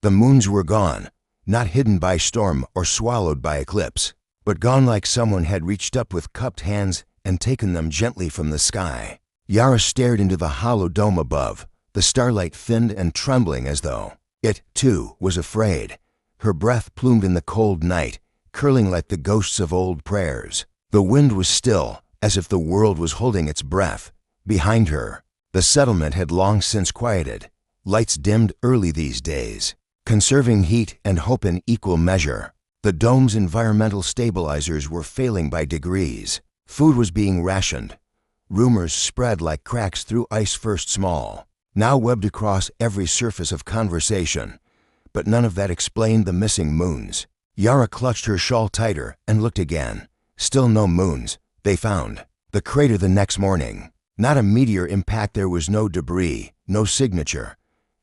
The moons were gone, not hidden by storm or swallowed by eclipse, but gone like someone had reached up with cupped hands and taken them gently from the sky. Yara stared into the hollow dome above, the starlight thinned and trembling as though it, too, was afraid. Her breath plumed in the cold night, curling like the ghosts of old prayers. The wind was still, as if the world was holding its breath. Behind her, the settlement had long since quieted. Lights dimmed early these days, conserving heat and hope in equal measure. The dome's environmental stabilizers were failing by degrees. Food was being rationed. Rumors spread like cracks through ice first small, now webbed across every surface of conversation. But none of that explained the missing moons. Yara clutched her shawl tighter and looked again. Still no moons. They found the crater the next morning. Not a meteor impact, there was no debris, no signature.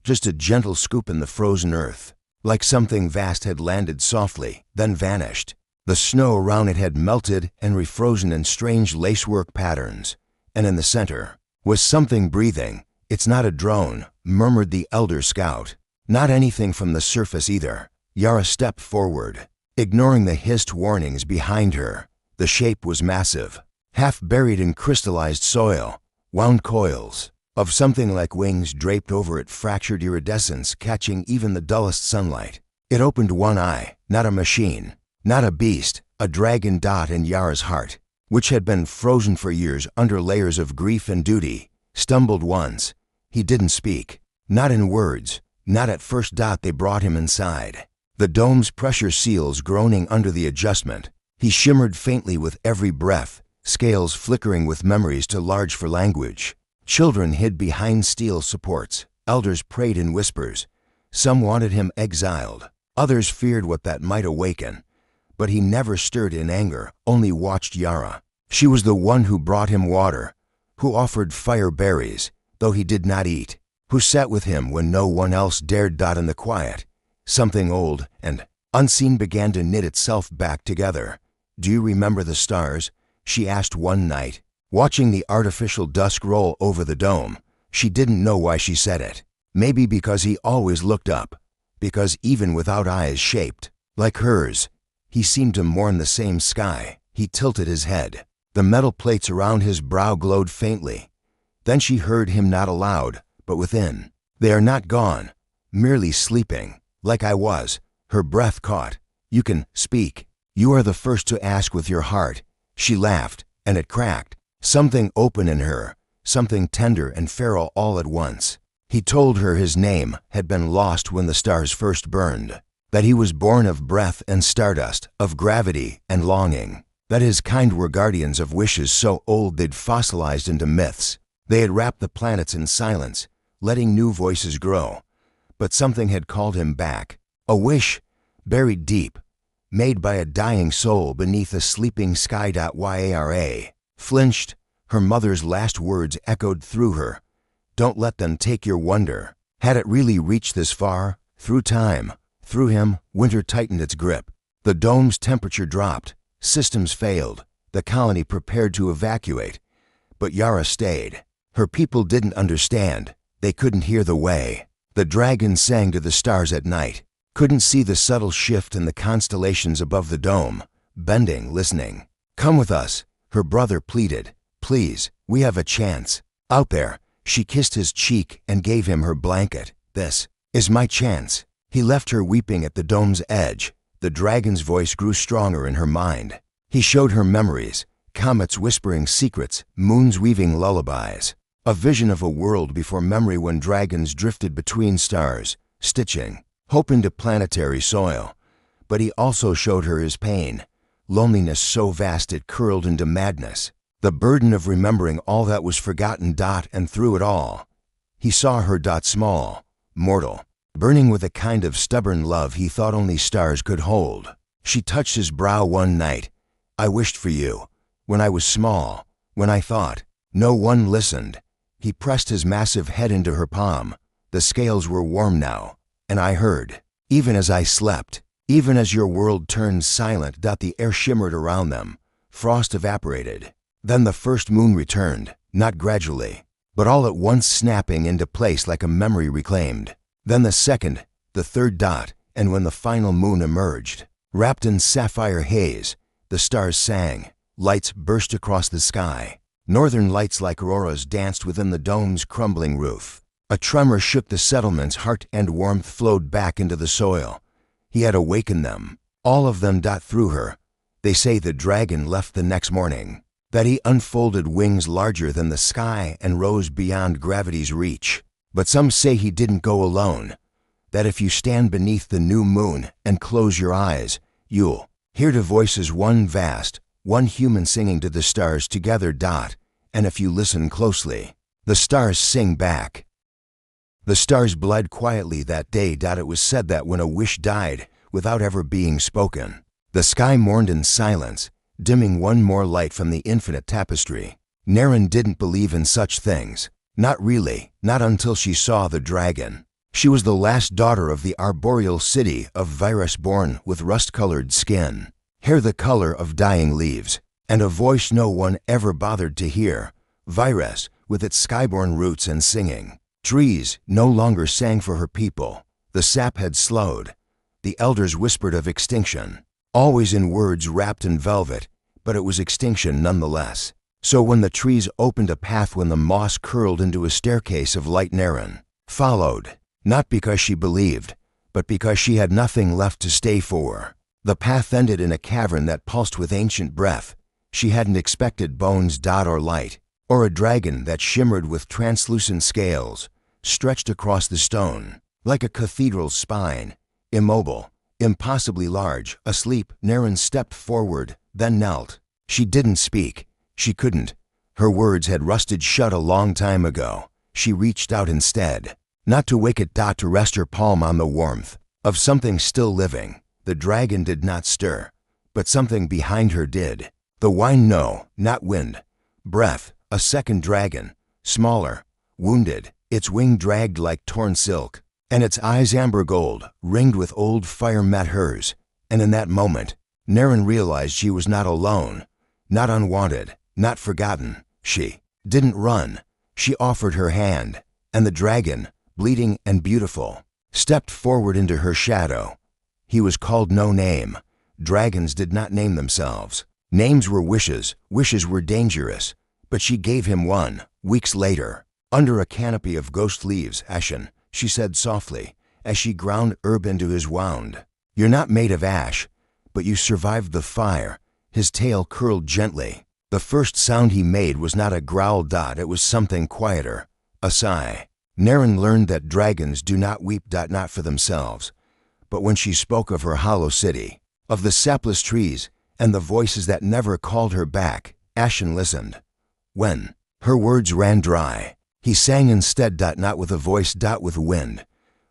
Just a gentle scoop in the frozen earth, like something vast had landed softly, then vanished. The snow around it had melted and refrozen in strange lacework patterns. And in the center was something breathing. "It's not a drone," murmured the elder scout. "Not anything from the surface either." Yara stepped forward, ignoring the hissed warnings behind her. The shape was massive, half buried in crystallized soil. Wound coils of something like wings draped over it, fractured iridescence catching even the dullest sunlight. It opened one eye, not a machine, not a beast, a dragon dot in Yara's heart, which had been frozen for years under layers of grief and duty, stumbled once. He didn't speak, not in words, not at first. They brought him inside. The dome's pressure seals groaning under the adjustment. He shimmered faintly with every breath, scales flickering with memories too large for language. Children hid behind steel supports. Elders prayed in whispers. Some wanted him exiled. Others feared what that might awaken. But he never stirred in anger, only watched Yara. She was the one who brought him water, who offered fire berries, though he did not eat, who sat with him when no one else dared. In the quiet, something old and unseen began to knit itself back together. "Do you remember the stars?" she asked one night, watching the artificial dusk roll over the dome. She didn't know why she said it. Maybe because he always looked up, because even without eyes shaped like hers, he seemed to mourn the same sky. He tilted his head. The metal plates around his brow glowed faintly. Then she heard him, not aloud, but within. "They are not gone, merely sleeping, like I was." Her breath caught. "You can speak. You are the first to ask with your heart." She laughed, and it cracked. Something open in her, something tender and feral all at once. He told her his name had been lost when the stars first burned, that he was born of breath and stardust, of gravity and longing, that his kind were guardians of wishes so old they'd fossilized into myths. They had wrapped the planets in silence, letting new voices grow. But something had called him back, a wish buried deep, made by a dying soul beneath a sleeping sky. Yara flinched. Her mother's last words echoed through her. "Don't let them take your wonder." Had it really reached this far? Through time, through him, winter tightened its grip. The dome's temperature dropped. Systems failed. The colony prepared to evacuate. But Yara stayed. Her people didn't understand. They couldn't hear the way. The dragon sang to the stars at night. Couldn't see the subtle shift in the constellations above the dome. Bending, listening. "Come with us," her brother pleaded. "Please, we have a chance. Out there." She kissed his cheek and gave him her blanket. "This is my chance." He left her weeping at the dome's edge. The dragon's voice grew stronger in her mind. He showed her memories, comets whispering secrets, moons weaving lullabies. A vision of a world before memory, when dragons drifted between stars, stitching hope into planetary soil. But he also showed her his pain, loneliness so vast it curled into madness, the burden of remembering all that was forgotten. And through it all, he saw her. Small, mortal, burning with a kind of stubborn love he thought only stars could hold. She touched his brow one night. "I wished for you, when I was small, when I thought." No one listened. He pressed his massive head into her palm. The scales were warm now, and I heard, even as I slept, even as your world turned silent. The air shimmered around them. Frost evaporated. Then the first moon returned, not gradually, but all at once, snapping into place like a memory reclaimed. Then the second, the third dot, and when the final moon emerged, wrapped in sapphire haze, the stars sang, lights burst across the sky. Northern lights like auroras danced within the dome's crumbling roof. A tremor shook the settlement's heart and warmth flowed back into the soil. He had awakened them, all of them. Through her. They say the dragon left the next morning, that he unfolded wings larger than the sky and rose beyond gravity's reach. But some say he didn't go alone, that if you stand beneath the new moon and close your eyes, you'll hear the voices, one vast, one human singing to the stars together. And if you listen closely, the stars sing back. The stars bled quietly that day. It was said that when a wish died without ever being spoken, the sky mourned in silence, dimming one more light from the infinite tapestry. Naren didn't believe in such things. Not really, not until she saw the dragon. She was the last daughter of the arboreal city of Virus, born with rust-colored skin, hair the color of dying leaves, and a voice no one ever bothered to hear. Virus, with its skyborn roots and singing. Trees no longer sang for her people. The sap had slowed. The elders whispered of extinction, always in words wrapped in velvet, but it was extinction nonetheless. So when the trees opened a path, when the moss curled into a staircase of light, Naren followed, not because she believed, but because she had nothing left to stay for. The path ended in a cavern that pulsed with ancient breath. She hadn't expected bones, or light, or a dragon that shimmered with translucent scales, stretched across the stone, like a cathedral's spine, immobile, impossibly large. Asleep, Naren stepped forward, then knelt. She didn't speak. She couldn't. Her words had rusted shut a long time ago. She reached out instead, not to wake it, to rest her palm on the warmth of something still living. The dragon did not stir, but something behind her did. The wine, no, not wind. Breath, a second dragon, smaller, wounded, its wing dragged like torn silk, and its eyes amber gold, ringed with old fire, met hers. And in that moment, Naren realized she was not alone, not unwanted, not forgotten. She didn't run. She offered her hand, and the dragon, bleeding and beautiful, stepped forward into her shadow. He was called no name. Dragons did not name themselves. Names were wishes. Wishes were dangerous. But she gave him one. Weeks later, under a canopy of ghost leaves, Ashen, she said softly, as she ground herb into his wound, "You're not made of ash, but you survived the fire." His tail curled gently. The first sound he made was not a growl. It was something quieter, a sigh. Naren learned that dragons do not weep. Not for themselves. But when she spoke of her hollow city, of the sapless trees, and the voices that never called her back, Ashen listened. When her words ran dry, he sang instead. Not with a voice. With wind,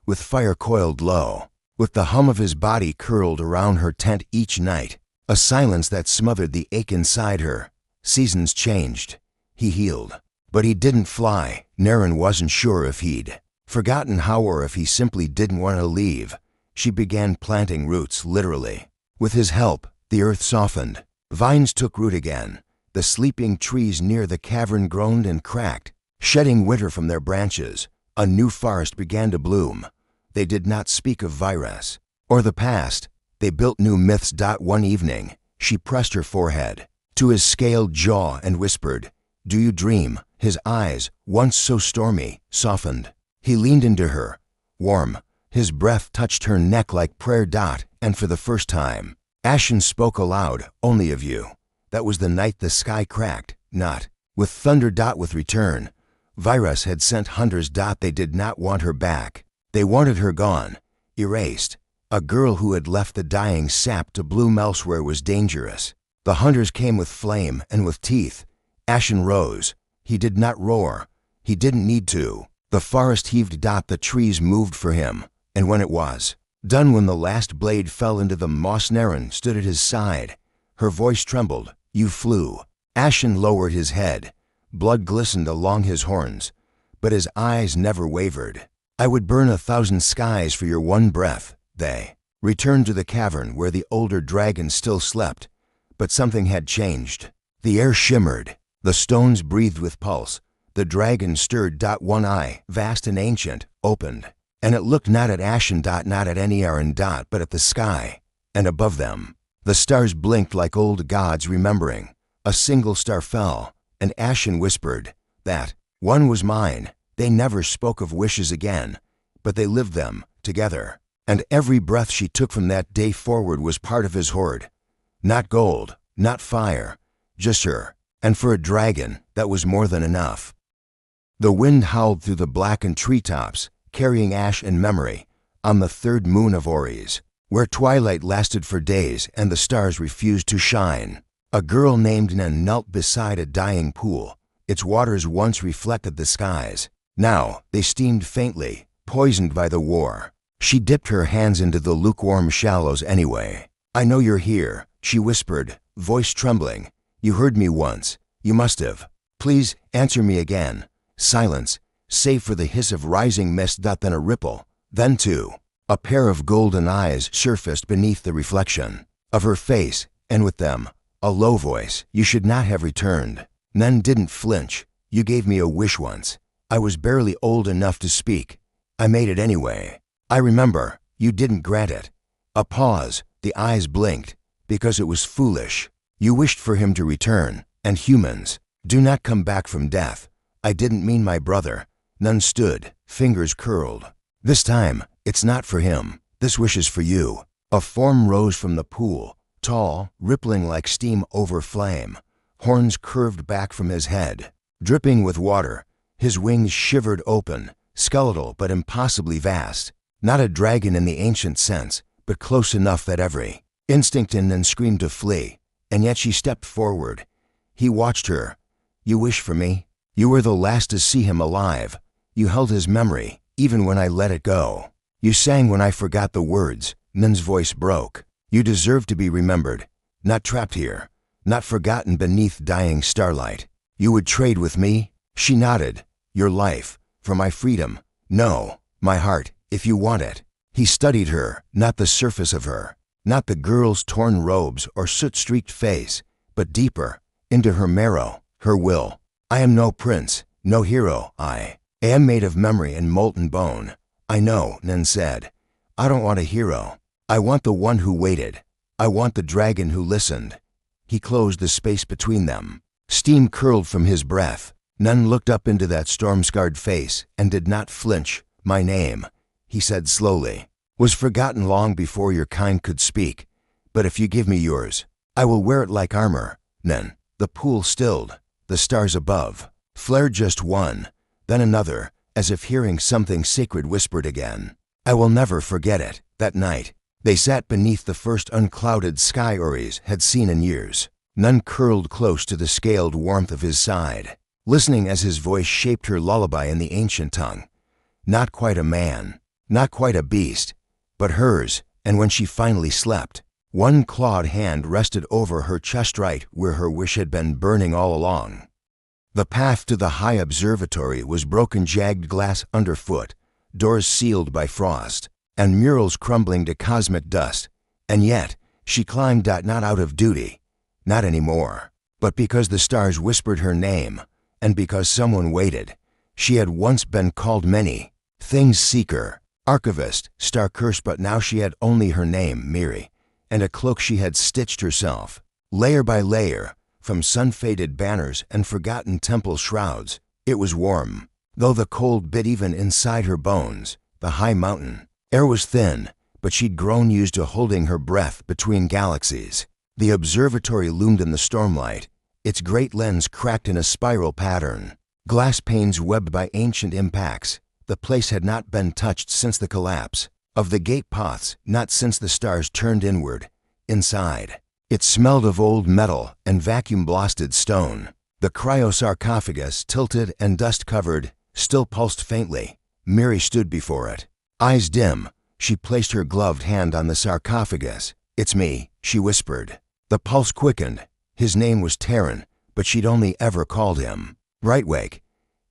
with fire coiled low, with the hum of his body curled around her tent each night, a silence that smothered the ache inside her. Seasons changed. He healed. But he didn't fly. Naren wasn't sure if he'd forgotten how or if he simply didn't want to leave. She began planting roots, literally. With his help, the earth softened. Vines took root again. The sleeping trees near the cavern groaned and cracked, shedding winter from their branches. A new forest began to bloom. They did not speak of Virus or the past. They built new myths. One evening, she pressed her forehead to his scaled jaw and whispered, "Do you dream?" His eyes, once so stormy, softened. He leaned into her, warm. His breath touched her neck like prayer. And for the first time, Ashen spoke aloud, "Only of you." That was the night the sky cracked, not with thunder. With return, Virus had sent hunters. They did not want her back. They wanted her gone, erased. A girl who had left the dying sap to bloom elsewhere was dangerous. The hunters came with flame and with teeth. Ashen rose. He did not roar. He didn't need to. The forest heaved. The trees moved for him. And when it was done, when the last blade fell into the moss, Naren stood at his side. Her voice trembled. "You flew." Ashen lowered his head. Blood glistened along his horns, but his eyes never wavered. "I would burn 1,000 skies for your one breath." They returned to the cavern where the older dragon still slept, but something had changed. The air shimmered. The stones breathed with pulse. The dragon stirred. One eye, vast and ancient, opened, and it looked not at Ashen dot, not at any Aaron dot, but at the sky, and above them. The stars blinked like old gods remembering. A single star fell, and Ashen whispered, "That one was mine." They never spoke of wishes again, but they lived them together. And every breath she took from that day forward was part of his hoard. Not gold, not fire, just her. And for a dragon, that was more than enough. The wind howled through the blackened treetops, carrying ash and memory, on the third moon of Ories, where twilight lasted for days and the stars refused to shine. A girl named Nan knelt beside a dying pool. Its waters once reflected the skies. Now they steamed faintly, poisoned by the war. She dipped her hands into the lukewarm shallows anyway. "I know you're here," she whispered, voice trembling. "You heard me once. You must have. Please answer me again." Silence, save for the hiss of rising mist. Then a ripple. Then two. A pair of golden eyes surfaced beneath the reflection of her face, and with them, a low voice. "You should not have returned." Nan didn't flinch. "You gave me a wish once. I was barely old enough to speak. I made it anyway. I remember. You didn't grant it." A pause. The eyes blinked. "Because it was foolish. You wished for him to return, and humans do not come back from death." "I didn't mean my brother." Nan stood, fingers curled. "This time, it's not for him. This wish is for you." A form rose from the pool, tall, rippling like steam over flame. Horns curved back from his head, dripping with water. His wings shivered open, skeletal but impossibly vast. Not a dragon in the ancient sense, but close enough that every instinct in Nan screamed to flee. And yet she stepped forward. He watched her. "You wish for me?" "You were the last to see him alive. You held his memory, even when I let it go. You sang when I forgot the words." Nan's voice broke. "You deserve to be remembered. Not trapped here. Not forgotten beneath dying starlight. You would trade with me?" She nodded. "Your life, for my freedom." "No, my heart, if you want it." He studied her, not the surface of her, not the girl's torn robes or soot-streaked face, but deeper, into her marrow, her will. "I am no prince, no hero. I am made of memory and molten bone." "I know," Nan said. "I don't want a hero. I want the one who waited. I want the dragon who listened." He closed the space between them. Steam curled from his breath. Nan looked up into that storm-scarred face and did not flinch. "My name," he said slowly, "was forgotten long before your kind could speak. But if you give me yours, I will wear it like armor." Nan, the pool stilled. The stars above flared just one, then another, as if hearing something sacred whispered again. "I will never forget it." That night, they sat beneath the first unclouded sky Ories had seen in years. Nan curled close to the scaled warmth of his side, listening as his voice shaped her lullaby in the ancient tongue. Not quite a man, not quite a beast, but hers. And when she finally slept, one clawed hand rested over her chest right where her wish had been burning all along. The path to the high observatory was broken jagged glass underfoot, doors sealed by frost, and murals crumbling to cosmic dust. And yet, she climbed not out of duty, not anymore, but because the stars whispered her name, and because someone waited. She had once been called many things: seeker, archivist, star curse, but now she had only her name, Miri, and a cloak she had stitched herself, layer by layer, from sun-faded banners and forgotten temple shrouds. It was warm, though the cold bit even inside her bones. The high mountain air was thin, but she'd grown used to holding her breath between galaxies. The observatory loomed in the stormlight, its great lens cracked in a spiral pattern, glass panes webbed by ancient impacts. The place had not been touched since the collapse of the gate poths, not since the stars turned inward. Inside, it smelled of old metal and vacuum-blasted stone. The cryosarcophagus, tilted and dust-covered, still pulsed faintly. Miri stood before it. Eyes dim, she placed her gloved hand on the sarcophagus. "It's me," she whispered. The pulse quickened. His name was Terran, but she'd only ever called him Brightwake.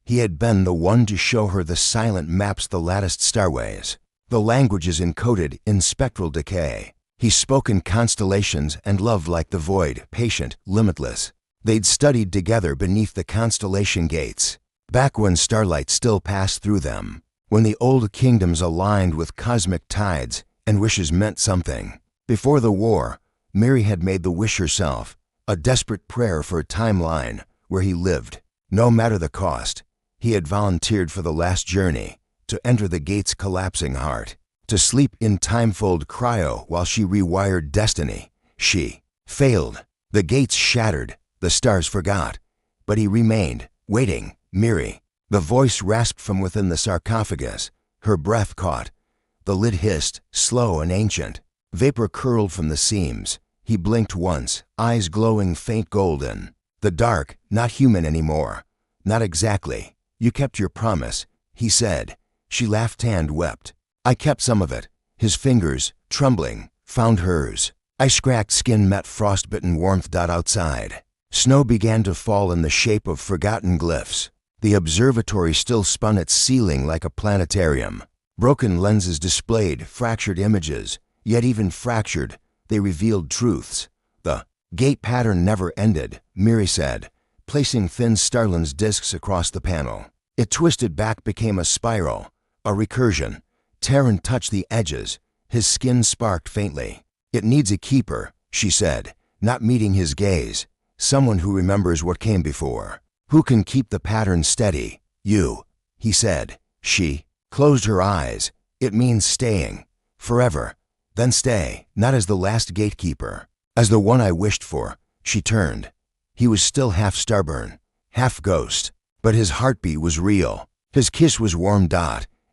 He had been the one to show her the silent maps, the latticed starways, the languages encoded in spectral decay. He spoke in constellations and loved like the void, patient, limitless. They'd studied together beneath the constellation gates, back when starlight still passed through them. when the old kingdoms aligned with cosmic tides and wishes meant something. Before the war, Mary had made the wish herself, a desperate prayer for a timeline where he lived. No matter the cost, he had volunteered for the last journey, to enter the gate's collapsing heart, to sleep in timefold cryo while she rewired destiny. She failed. The gates shattered, the stars forgot. But he remained, waiting. Mary. The voice rasped from within the sarcophagus. Her breath caught. The lid hissed, slow and ancient. Vapor curled from the seams. He blinked once, eyes glowing faint golden. The dark, not human anymore. Not exactly. You kept your promise, he said. She laughed, hand wept. I kept some of it. His fingers, trembling, found hers. Ice-cracked skin met frostbitten warmth. Outside, snow began to fall in the shape of forgotten glyphs. The observatory still spun its ceiling like a planetarium. Broken lenses displayed fractured images, yet even fractured, they revealed truths. The gate pattern never ended, Mary said, placing thin Starlin's discs across the panel. It twisted back, became a spiral, a recursion. Terran touched the edges. His skin sparked faintly. It needs a keeper, she said, not meeting his gaze. Someone who remembers what came before. Who can keep the pattern steady? You, he said. She closed her eyes. It means staying. Forever. Then stay, not as the last gatekeeper. As the one I wished for. She turned. He was still half stubborn, half ghost. But his heartbeat was real. His kiss was warm.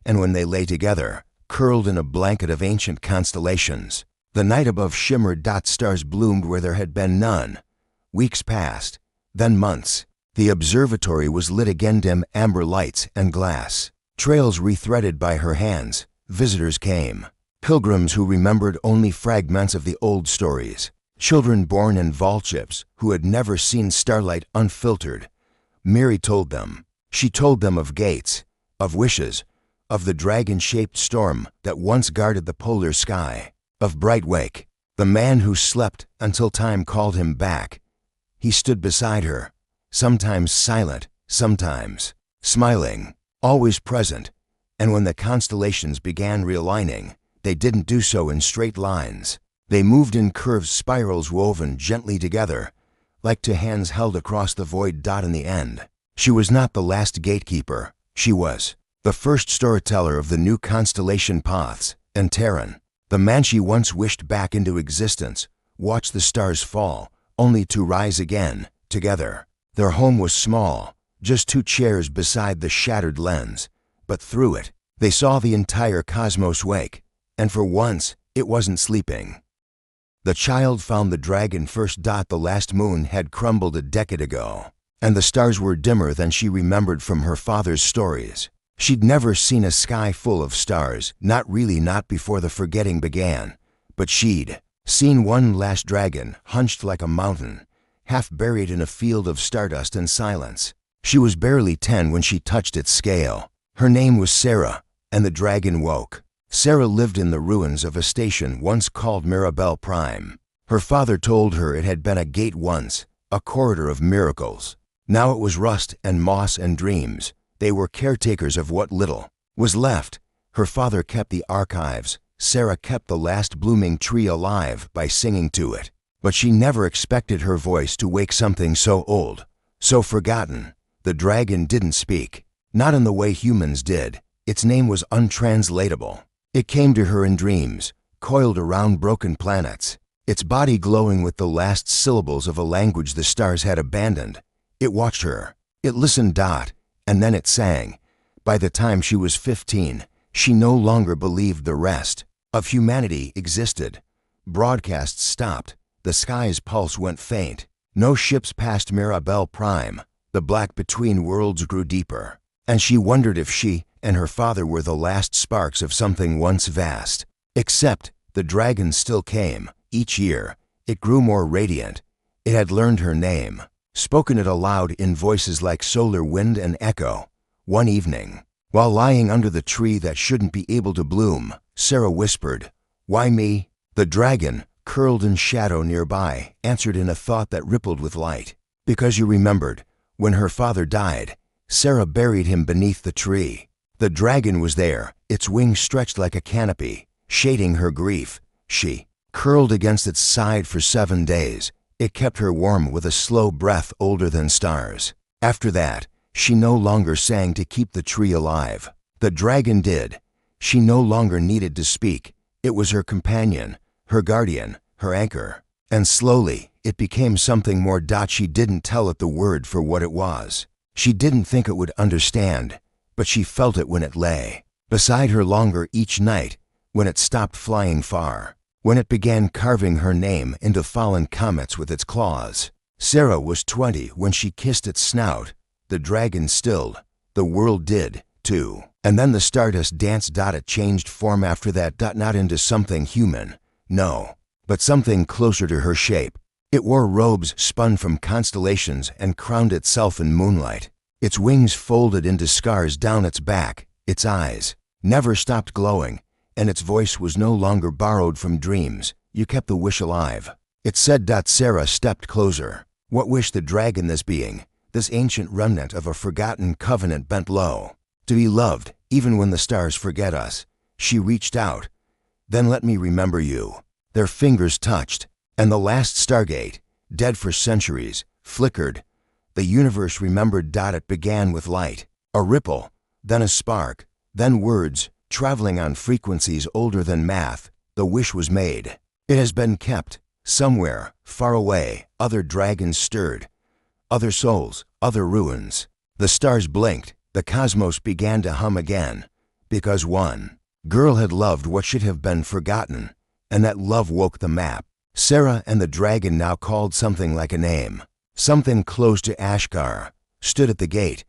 And when they lay together, curled in a blanket of ancient constellations, the night above shimmered. Stars bloomed where there had been none. Weeks passed, then months. The observatory was lit again, dim amber lights and glass. Trails rethreaded by her hands. Visitors came. Pilgrims who remembered only fragments of the old stories. Children born in vault ships who had never seen starlight unfiltered. Mary told them. She told them of gates, of wishes, of the dragon-shaped storm that once guarded the polar sky, of Brightwake, the man who slept until time called him back. He stood beside her, sometimes silent, sometimes smiling, always present, and when the constellations began realigning, they didn't do so in straight lines. They moved in curved spirals woven gently together, like two hands held across the void. In the end, she was not the last gatekeeper. She was the first storyteller of the new constellation paths. And Terran, the man she once wished back into existence, watched the stars fall, only to rise again, together. Their home was small, just two chairs beside the shattered lens. But through it, they saw the entire cosmos wake, and for once, it wasn't sleeping. The child found the dragon first. The last moon had crumbled a decade ago, and the stars were dimmer than she remembered from her father's stories. She'd never seen a sky full of stars, not really, not before the forgetting began. But she'd seen one last dragon, hunched like a mountain, half buried in a field of stardust and silence. She was barely 10 when she touched its scale. Her name was Sarah, and the dragon woke. Sarah lived in the ruins of a station once called Mirabelle Prime. Her father told her it had been a gate once, a corridor of miracles. Now it was rust and moss and dreams. They were caretakers of what little was left. Her father kept the archives. Sarah kept the last blooming tree alive by singing to it. But she never expected her voice to wake something so old, so forgotten. The dragon didn't speak, not in the way humans did. Its name was untranslatable. It came to her in dreams, coiled around broken planets, its body glowing with the last syllables of a language the stars had abandoned. It watched her. It listened. And then it sang. By the time she was 15, she no longer believed the rest of humanity existed. Broadcasts stopped. The sky's pulse went faint. No ships passed Mirabelle Prime. The black between worlds grew deeper. And she wondered if she and her father were the last sparks of something once vast. Except the dragon still came. Each year, it grew more radiant. It had learned her name, spoken it aloud in voices like solar wind and echo. One evening, while lying under the tree that shouldn't be able to bloom, Sarah whispered, "Why me?" The dragon, curled in shadow nearby, answered in a thought that rippled with light. "Because you remembered, when her father died, Sarah buried him beneath the tree. The dragon was there, its wings stretched like a canopy, shading her grief. She curled against its side for 7 days. It kept her warm with a slow breath older than stars. After that, she no longer sang to keep the tree alive. The dragon did. She no longer needed to speak. It was her companion, her guardian, her anchor. And slowly, it became something more. She didn't tell it the word for what it was. She didn't think it would understand, but she felt it when it lay beside her longer each night, when it stopped flying far, when it began carving her name into fallen comets with its claws. Sarah was 20 when she kissed its snout. The dragon stilled. The world did, too. And then the stardust danced. It changed form after that. Not into something human, no, but something closer to her shape. It wore robes spun from constellations and crowned itself in moonlight. Its wings folded into scars down its back. Its eyes never stopped glowing, and its voice was no longer borrowed from dreams. You kept the wish alive. It said. Sarah stepped closer. What wish the dragon, this being, this ancient remnant of a forgotten covenant, bent low? To be loved, even when the stars forget us. She reached out. Then let me remember you. Their fingers touched, and the last stargate, dead for centuries, flickered. The universe remembered. It began with light, a ripple, then a spark, then words, traveling on frequencies older than math. The wish was made. It has been kept. Somewhere, far away, other dragons stirred. Other souls, other ruins. The stars blinked. The cosmos began to hum again. Because one girl had loved what should have been forgotten, and that love woke the map. Sarah and the dragon, now called something like a name, something close to Ashkar, stood at the gate.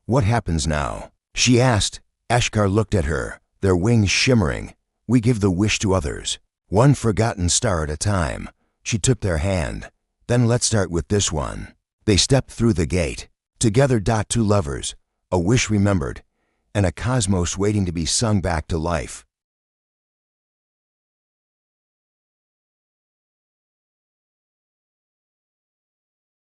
What happens now? She asked. Ashkar looked at her, their wings shimmering. We give the wish to others, one forgotten star at a time. She took their hand. Then let's start with this one. They stepped through the gate. Together. Two lovers, a wish remembered, and a cosmos waiting to be sung back to life.